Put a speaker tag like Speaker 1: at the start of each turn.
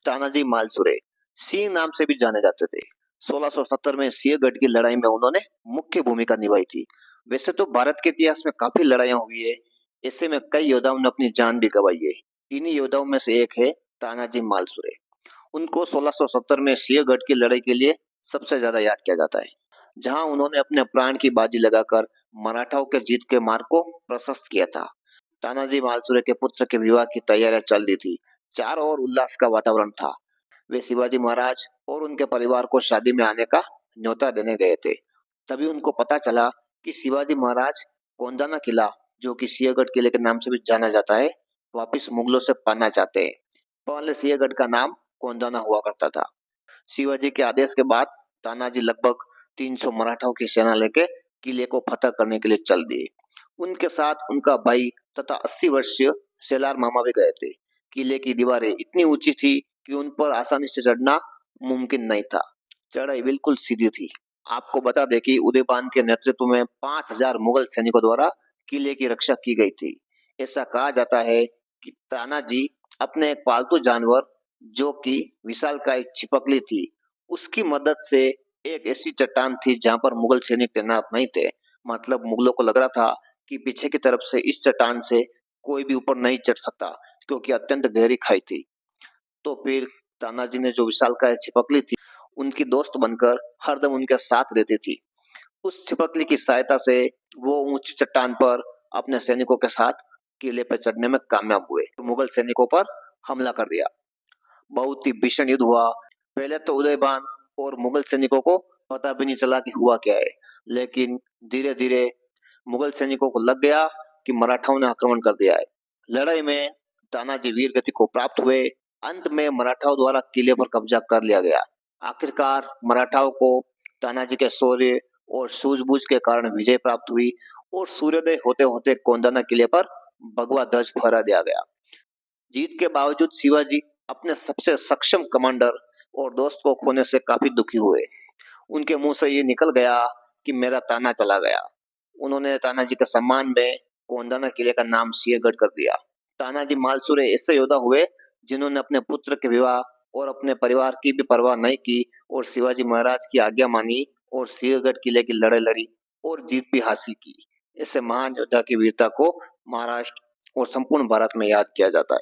Speaker 1: तानाजी मालसुरे सिंह नाम से भी जाने जाते थे। 1670 में सिंहगढ़ की लड़ाई में उन्होंने मुख्य भूमिका निभाई थी। वैसे तो भारत के इतिहास में काफी लड़ाइयां हुई है, ऐसे में कई योद्धाओं ने अपनी जान भी गंवाई है। इन्हीं योद्धाओं में से एक है तानाजी मालसुरे। उनको 1670 में सिंहगढ़ की लड़ाई के लिए सबसे ज्यादा याद किया जाता है, जहां उन्होंने अपने प्राण की बाजी लगाकर मराठाओं के जीत के मार्ग को प्रशस्त किया था। तानाजी मालसुरे के पुत्र के विवाह की तैयारियां चल रही थी। चारों ओर उल्लास का वातावरण था। वे शिवाजी महाराज और उनके परिवार को शादी में आने का न्योता देने गए थे। तभी उनको पता चला कि शिवाजी महाराज कोंडाना किला, जो कि सिंहगढ़ किले के नाम से भी जाना जाता है, वापिस मुगलों से पाना चाहते हैं। पहले सिंहगढ़ का नाम कोंडाना हुआ करता था। शिवाजी के आदेश के बाद तानाजी लगभग 300 मराठाओं की सेना लेके किले को फतह करने के लिए चल दिए। उनके साथ उनका भाई तथा 80 वर्षीय सेलार मामा भी गए थे। किले की दीवारें इतनी ऊंची थी कि उन पर आसानी से चढ़ना मुमकिन नहीं था। चढ़ाई बिल्कुल सीधी थी। आपको बता दें कि उदयपान के नेतृत्व में 5000 मुगल सैनिकों द्वारा किले की रक्षा की गई थी। ऐसा कहा जाता है कि तानाजी अपने एक पालतू जानवर, जो कि विशालकाय छिपकली थी, उसकी मदद से एक ऐसी चट्टान थी जहां पर मुगल सैनिक तैनात नहीं थे। मतलब मुगलों को लग रहा था कि पीछे की तरफ से इस चट्टान से कोई भी ऊपर नहीं चढ़ सकता, क्योंकि अत्यंत गहरी खाई थी। तो फिर तानाजी ने जो विशालकाय छिपकली थी, उनकी दोस्त बनकर हरदम उनके साथ रहती थी। उस छिपकली की सहायता से वो ऊंची चट्टान पर अपने सैनिकों के साथ किले पर चढ़ने में कामयाब हुए। मुगल सैनिकों पर हमला कर दिया। बहुत ही भीषण युद्ध हुआ। पहले तो उदयभान और मुगल सैनिकों को पता भी नहीं चला कि हुआ क्या है, लेकिन धीरे धीरे मुगल सैनिकों को लग गया कि मराठाओं ने आक्रमण कर दिया है। लड़ाई में तानाजी वीर गति को प्राप्त हुए। अंत में मराठाओं द्वारा किले पर कब्जा कर लिया गया। आखिरकार मराठाओं को तानाजी के शौर्य और सूझबूझ के कारण विजय प्राप्त हुई और सूर्योदय होते होते कोंडाना किले पर भगवा ध्वज फहरा दिया गया। जीत के बावजूद शिवाजी अपने सबसे सक्षम कमांडर और दोस्त को खोने से काफी दुखी हुए। उनके मुंह से ये निकल गया कि मेरा ताना चला गया। उन्होंने तानाजी के सम्मान में कोंडाना किले का नाम सिंहगढ़ कर दिया। तानाजी मालसुरे ऐसे योद्धा हुए जिन्होंने अपने पुत्र के विवाह और अपने परिवार की भी परवाह नहीं की और शिवाजी महाराज की आज्ञा मानी और सिंहगढ़ किले की लड़ाई लड़ी और जीत भी हासिल की। ऐसे महान योद्धा की वीरता को महाराष्ट्र और संपूर्ण भारत में याद किया जाता है।